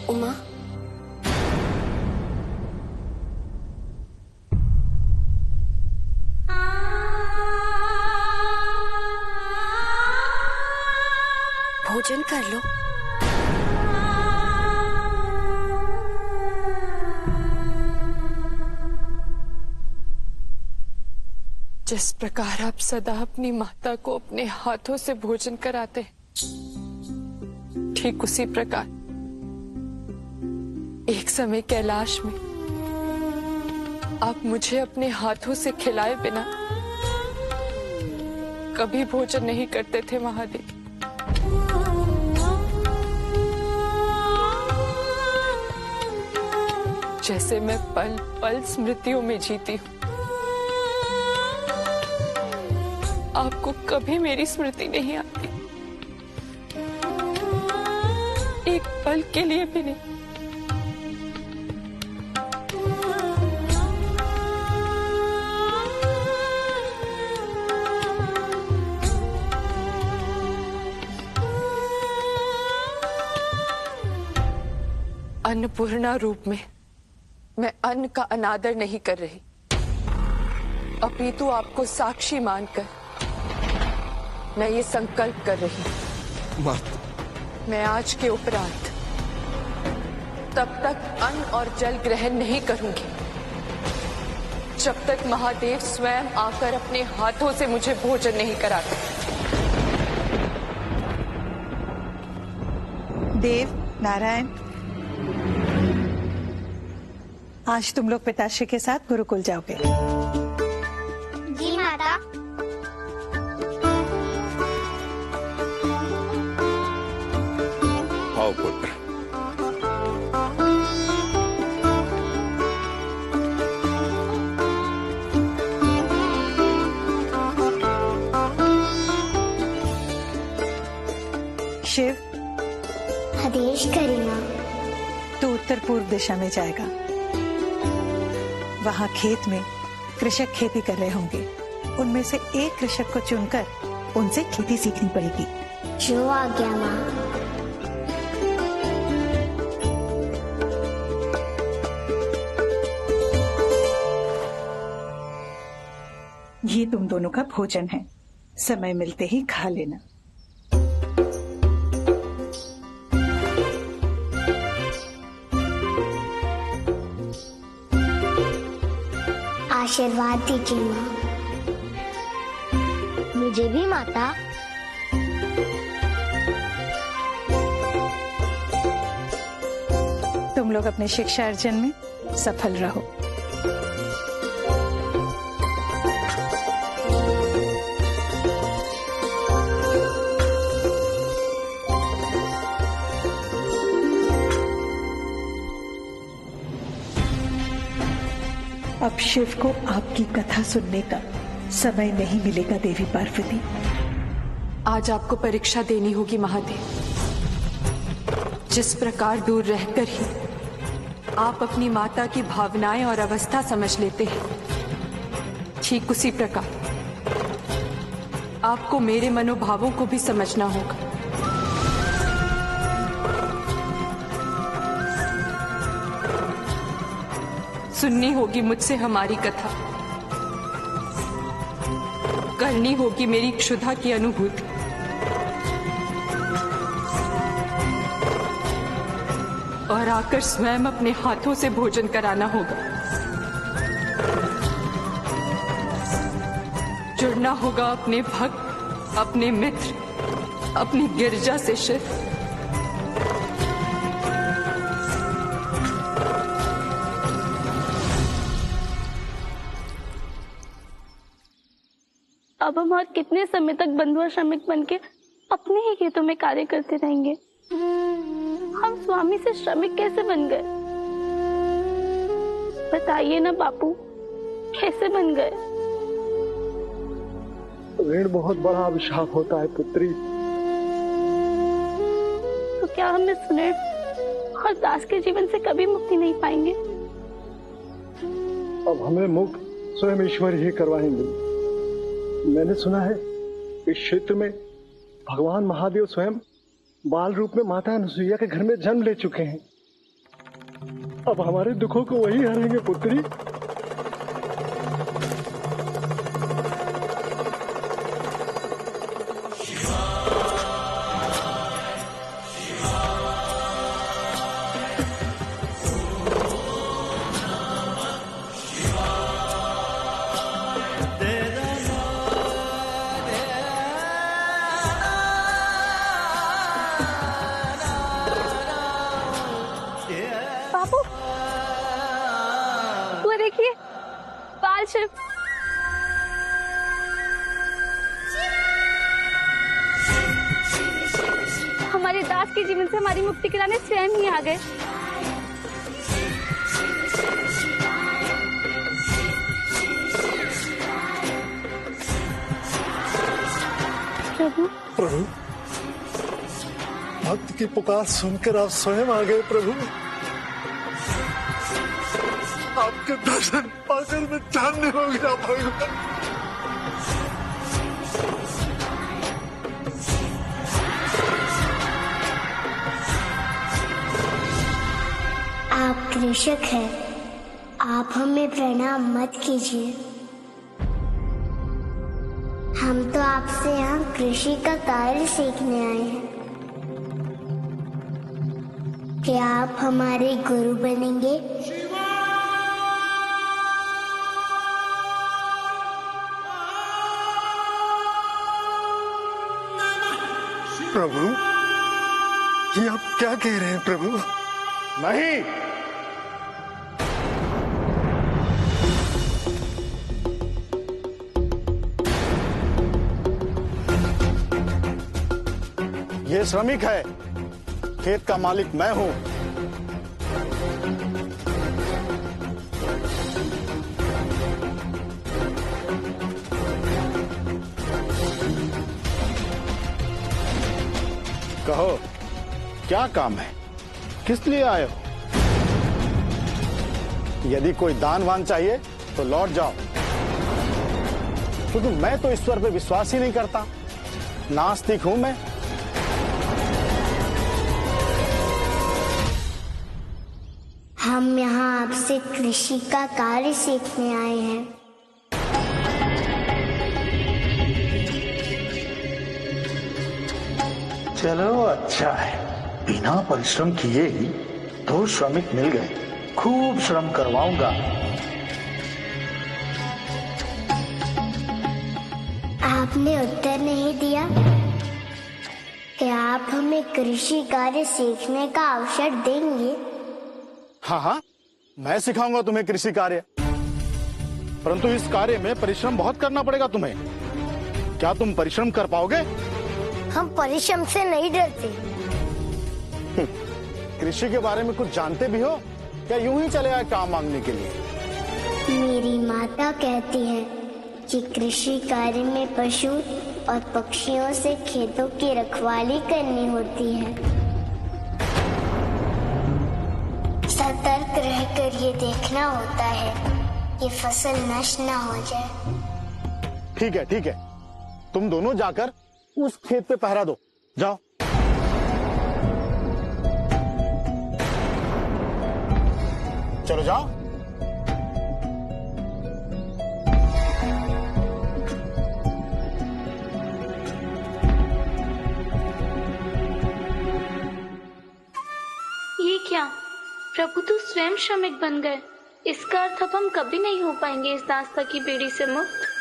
उमा, भोजन कर लो। जिस प्रकार आप सदा अपनी माता को अपने हाथों से भोजन कराते हैं, ठीक उसी प्रकार एक समय कैलाश में आप मुझे अपने हाथों से खिलाए बिना कभी भोजन नहीं करते थे महादेव। जैसे मैं पल पल स्मृतियों में जीती हूँ, आपको कभी मेरी स्मृति नहीं आती, एक पल के लिए भी नहीं। अन्नपूर्णा रूप में मैं अन्न का अनादर नहीं कर रही, अपितु आपको साक्षी मानकर मैं ये संकल्प कर रही हूँ, मैं आज के उपरांत तब तक अन्न और जल ग्रहण नहीं करूंगी जब तक महादेव स्वयं आकर अपने हाथों से मुझे भोजन नहीं कराते। देव, नारायण, आज तुम लोग पिताश्री के साथ गुरुकुल जाओगे। जी माता। आओ पुत्र। शिव, आदेश करी मां। तू उत्तर पूर्व दिशा में जाएगा। वहां खेत में कृषक खेती कर रहे होंगे, उनमें से एक कृषक को चुनकर उनसे खेती सीखनी पड़ेगी। जो आज्ञा मां। ये तुम दोनों का भोजन है, समय मिलते ही खा लेना। आशीर्वाद दीजिए मां। मुझे भी माता। तुम लोग अपने शिक्षा अर्जन में सफल रहो। अब शिव को आपकी कथा सुनने का समय नहीं मिलेगा देवी पार्वती। आज आपको परीक्षा देनी होगी महादेव। जिस प्रकार दूर रहकर ही आप अपनी माता की भावनाएं और अवस्था समझ लेते हैं, ठीक उसी प्रकार आपको मेरे मनोभावों को भी समझना होगा। सुननी होगी मुझसे हमारी कथा, करनी होगी मेरी क्षुधा की अनुभूति, और आकर स्वयं अपने हाथों से भोजन कराना होगा। जुड़ना होगा अपने भक्त, अपने मित्र, अपनी गिरजा से शिव। अब हम और कितने समय तक बंधु और श्रमिक बनके अपने ही खेतों में कार्य करते रहेंगे? हम स्वामी से श्रमिक कैसे बन गए? बताइए ना बापू, कैसे बन गए? ऋण बहुत बड़ा अभिशाप होता है पुत्री। तो क्या हम इस ऋण और दास के जीवन से कभी मुक्ति नहीं पाएंगे? अब हमें मुक्त स्वयं ईश्वर ही करवाएंगे। मैंने सुना है इस क्षेत्र में भगवान महादेव स्वयं बाल रूप में माता अनुसुईया के घर में जन्म ले चुके हैं। अब हमारे दुखों को वही हरेंगे पुत्री। बाबू, वो देखिए बाल शिव। हमारे दास के जीवन से हमारी मुक्ति कराने स्वयं ही आ गए। प्रभु, प्रभु, भक्त की पुकार सुनकर आप स्वयं आ गए। प्रभु, आपके दर्शन पाकर मैं धन्य हो गया भगवान। आप कृषक हैं, आप हमें प्रणाम मत कीजिए। हम तो आपसे यहाँ कृषि का कार्य सीखने आए हैं। क्या आप हमारे गुरु बनेंगे? प्रभु, ये आप क्या कह रहे हैं प्रभु? नहीं, ये श्रमिक है, खेत का मालिक मैं हूं। कहो क्या काम है, किस लिए आए हो? यदि कोई दान वान चाहिए तो लौट जाओ, क्योंकि मैं तो ईश्वर पे विश्वास ही नहीं करता, नास्तिक हूं मैं। हम यहाँ आपसे कृषि का कार्य सीखने आए हैं। चलो अच्छा है, बिना परिश्रम किए ही 2 श्रमिक मिल गए। खूब श्रम करवाऊंगा। आपने उत्तर नहीं दिया। क्या आप हमें कृषि कार्य सीखने का अवसर देंगे? हाँ हाँ, मैं सिखाऊंगा तुम्हें कृषि कार्य, परंतु इस कार्य में परिश्रम बहुत करना पड़ेगा तुम्हें। क्या तुम परिश्रम कर पाओगे? हम परिश्रम से नहीं डरते। कृषि के बारे में कुछ जानते भी हो, क्या यूं ही चले आए काम मांगने के लिए? मेरी माता कहती है कि कृषि कार्य में पशु और पक्षियों से खेतों की रखवाली करनी होती है। सतर्क रहकर ये देखना होता है कि फसल नष्ट न हो जाए। ठीक है ठीक है, तुम दोनों जाकर उस खेत पे पहरा दो, जाओ। चलो जाओ। ये क्या, प्रभु तो स्वयं श्रमिक बन गए। इसका अर्थ अब हम कभी नहीं हो पाएंगे इस दास्ता की बेड़ी से मुक्त।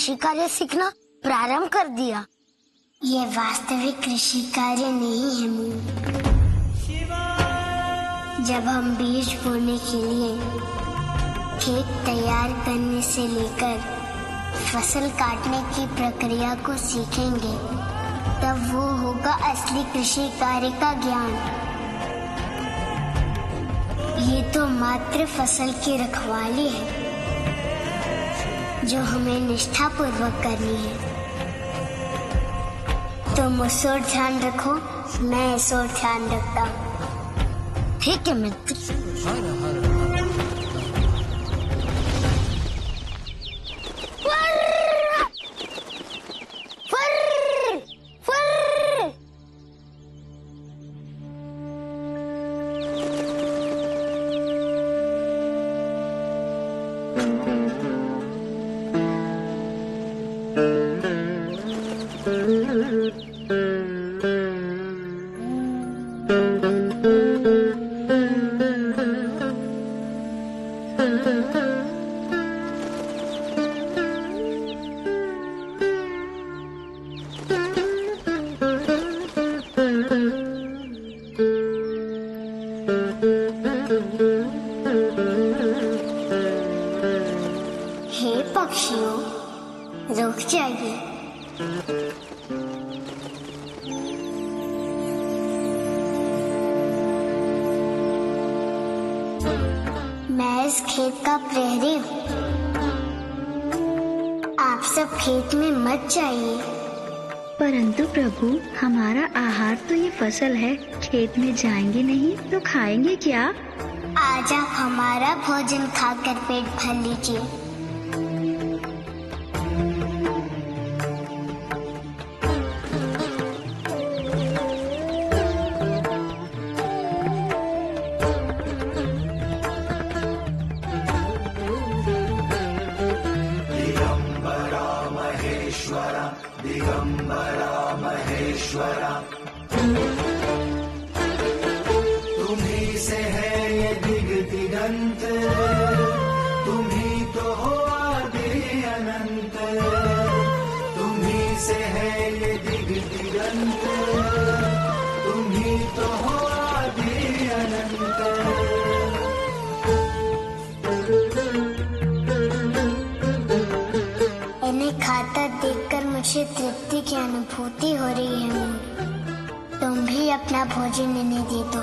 कृषि कार्य सीखना प्रारंभ कर दिया। ये वास्तविक कृषि कार्य नहीं है मूड। जब हम बीज बोने के लिए खेत तैयार करने से लेकर फसल काटने की प्रक्रिया को सीखेंगे, तब वो होगा असली कृषि कार्य का ज्ञान। ये तो मात्र फसल की रखवाली है जो हमें निष्ठापूर्वक करनी है। तुम उस ओर ध्यान रखो, मैं इस ओर ध्यान रखता हूँ। ठीक है मित्र। हे पक्षियों, रुक जाइए। मैं इस खेत का प्रहरी हूँ। आप सब खेत में मत जाइए। परंतु प्रभु, हमारा आहार तो ये फसल है। खेत में जाएंगे नहीं तो खाएंगे क्या? आज आप हमारा भोजन खाकर पेट भर लीजिए। तुम्ही से है ये दिग दिगंत, तुम्ही तो हो आदि अनंत। तुम्ही से है ये दिग दिगंत, तुम्ही तो हो आदि अनंत। इन्हें खाता देखकर मुझे तृप्ति की अनुभूति हो रही है। तुम भी अपना भोजन इन्हें दे दो।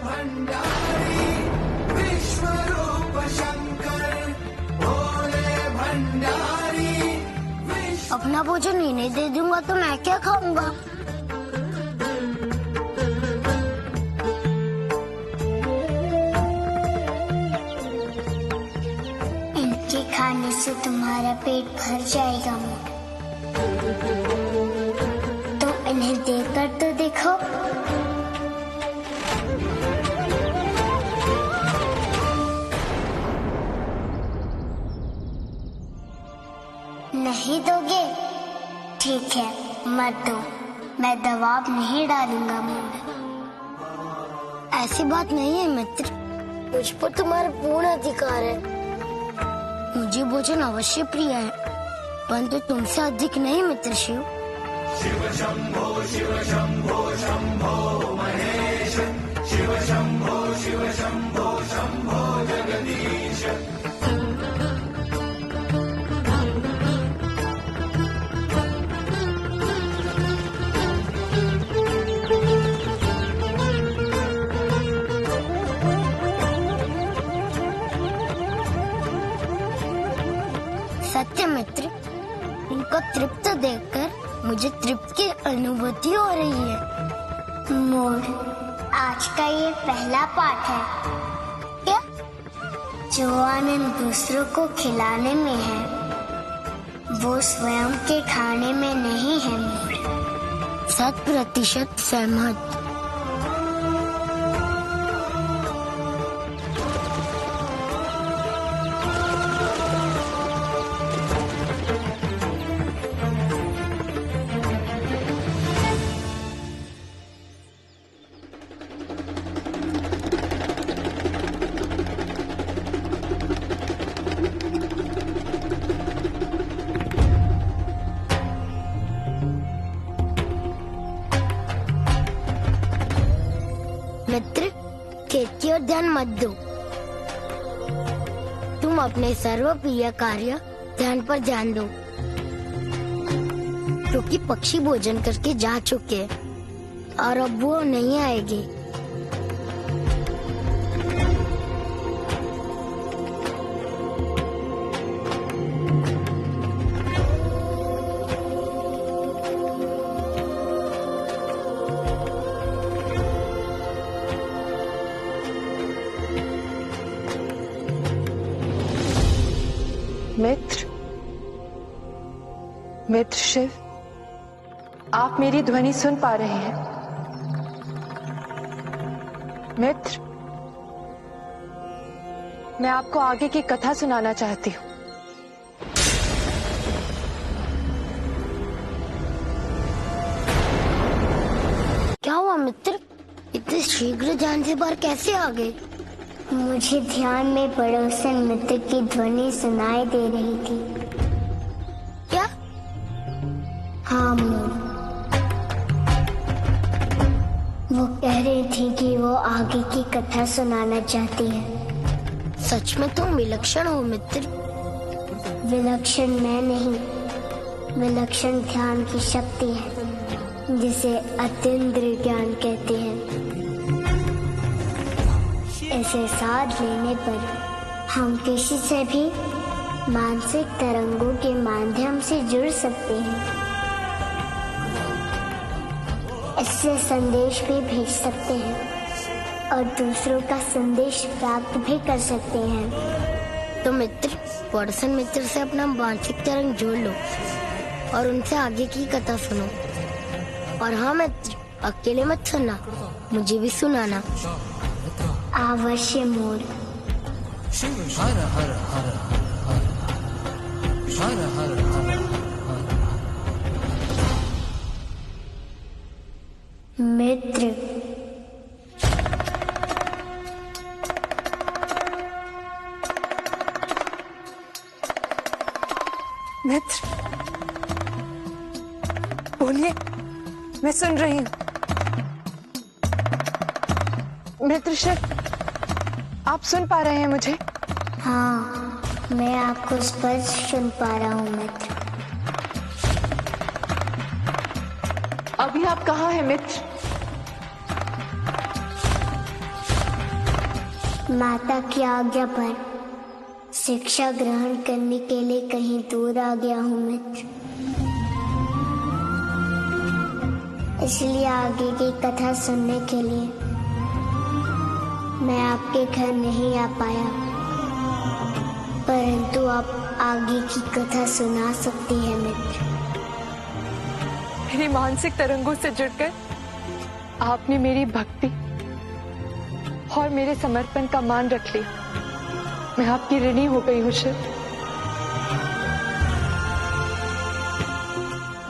भंडारी विश्वरूप शंकर, भोले भंडारी। अपना भोजन इन्हें दे दूंगा तो मैं क्या खाऊंगा? इनके खाने से तुम्हारा पेट भर जाएगा। तो इन्हें देकर तो देखो। नहीं दोगे? ठीक है, मत दो। मैं दबाव नहीं डालूंगा मूड। ऐसी बात नहीं है मित्र, मुझ पर तुम्हारा पूर्ण अधिकार है। मुझे भोजन अवश्य प्रिय है, परंतु तुमसे अधिक नहीं मित्र शिव। शिव शंभो शंभो महेश, शिव शंभो शंभो जगदीश। सत्य मित्र, इनको तृप्त देखकर मुझे तृप्त की अनुभूति हो रही है। मोर, आज का ये पहला पाठ है। क्या? जो आनंद दूसरों को खिलाने में है, वो स्वयं के खाने में नहीं है। 100% सहमत। ओर ध्यान मत दो। तुम अपने सर्वप्रिय कार्य ध्यान पर ध्यान दो, क्योंकि पक्षी भोजन करके जा चुके हैं और अब वो नहीं आएंगे। मित्र शिव, आप मेरी ध्वनि सुन पा रहे हैं? मित्र, मैं आपको आगे की कथा सुनाना चाहती हूँ। क्या हुआ मित्र? इतने शीघ्र ध्यान से बाहर कैसे आ गए? मुझे ध्यान में पड़ोसन मित्र की ध्वनि सुनाई दे रही थी। क्या? हाँ मोर, वो कह रही थी कि वो आगे की कथा सुनाना चाहती है। सच में तुम विलक्षण हो मित्र। विलक्षण मैं नहीं, विलक्षण ध्यान की शक्ति है, जिसे अतीन्द्रिय ज्ञान कहते हैं। इसे साध लेने पर हम किसी से भी मानसिक तरंगों के माध्यम से जुड़ सकते हैं। इससे संदेश भी भेज सकते हैं और दूसरों का संदेश प्राप्त भी कर सकते हैं। तो मित्र, पड़ोसन मित्र से अपना मानसिक तरंग जोड़ लो और उनसे आगे की कथा सुनो। और हाँ मित्र, अकेले मत सुनना, मुझे भी सुनाना। अवश्य मोर। हर हर हर हर हर हर मित्र, मित्र, बोलिए, मैं सुन रही हूँ। मित्र शिव, आप सुन पा रहे हैं मुझे? हाँ, मैं आपको स्पष्ट सुन पा रहा हूँ मित्र। अभी आप कहाँ हैं मित्र? माता की आज्ञा पर शिक्षा ग्रहण करने के लिए कहीं दूर आ गया हूँ मित्र। इसलिए आगे की कथा सुनने के लिए मैं आपके घर नहीं आ पाया, परंतु आप आगे की कथा सुना सकती हैं मित्र। मेरी मानसिक तरंगों से जुड़कर आपने मेरी भक्ति और मेरे समर्पण का मान रख लिया। मैं आपकी ऋणी हो गई हूँ शिव।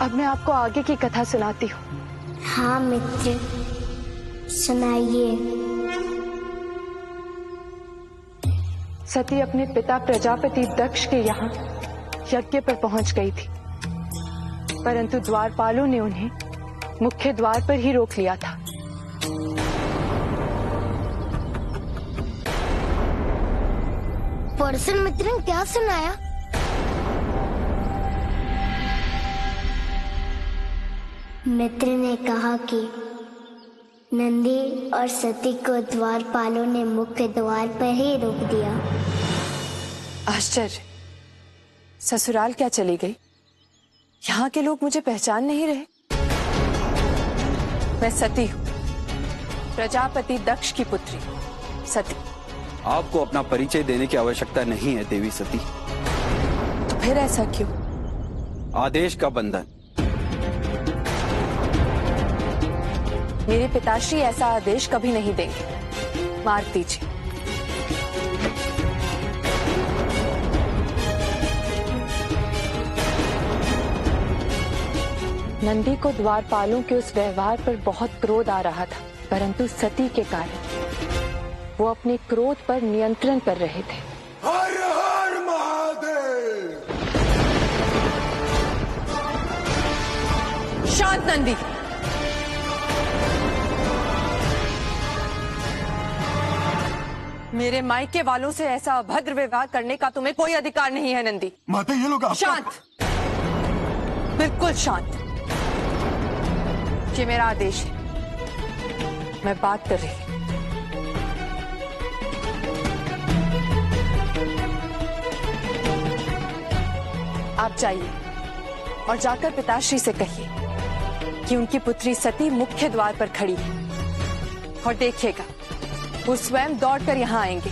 अब मैं आपको आगे की कथा सुनाती हूँ। हाँ मित्र, सुनाइए। सती अपने पिता प्रजापति दक्ष के यहाँ यज्ञ पर पहुंच गई थी, परंतु द्वारपालों ने उन्हें मुख्य द्वार पर ही रोक लिया था। पड़ोसन मित्र ने क्या सुनाया? मित्र ने कहा कि नंदी और सती को द्वारपालों ने मुख्य द्वार पर ही रोक दिया। आश्चर्य, ससुराल क्या चली गई? यहाँ के लोग मुझे पहचान नहीं रहे। मैं सती हूँ, प्रजापति दक्ष की पुत्री सती। आपको अपना परिचय देने की आवश्यकता नहीं है देवी सती। तो फिर ऐसा क्यों? आदेश का बंधन। मेरे पिताश्री ऐसा आदेश कभी नहीं देंगे। मार दीजिए। नंदी को द्वारपालों के उस व्यवहार पर बहुत क्रोध आ रहा था, परंतु सती के कारण वो अपने क्रोध पर नियंत्रण कर रहे थे। हर हर महादेव। शांत नंदी। मेरे मायके वालों से ऐसा अभद्र व्यवहार करने का तुम्हें कोई अधिकार नहीं है नंदी। माता ये लोग शांत, बिल्कुल शांत। ये मेरा आदेश है, मैं बात कर रही। आप जाइए और जाकर पिताश्री से कहिए कि उनकी पुत्री सती मुख्य द्वार पर खड़ी है और देखिएगा वो स्वयं दौड़कर यहाँ आएंगे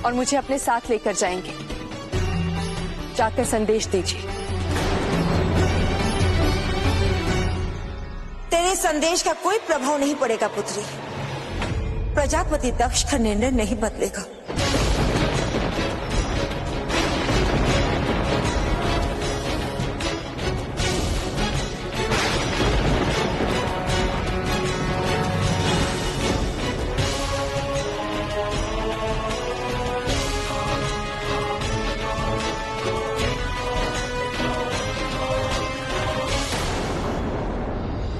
और मुझे अपने साथ लेकर जाएंगे। जाकर संदेश दीजिए। तेरे संदेश का कोई प्रभाव नहीं पड़ेगा पुत्री। प्रजापति दक्ष का निर्णय नहीं बदलेगा।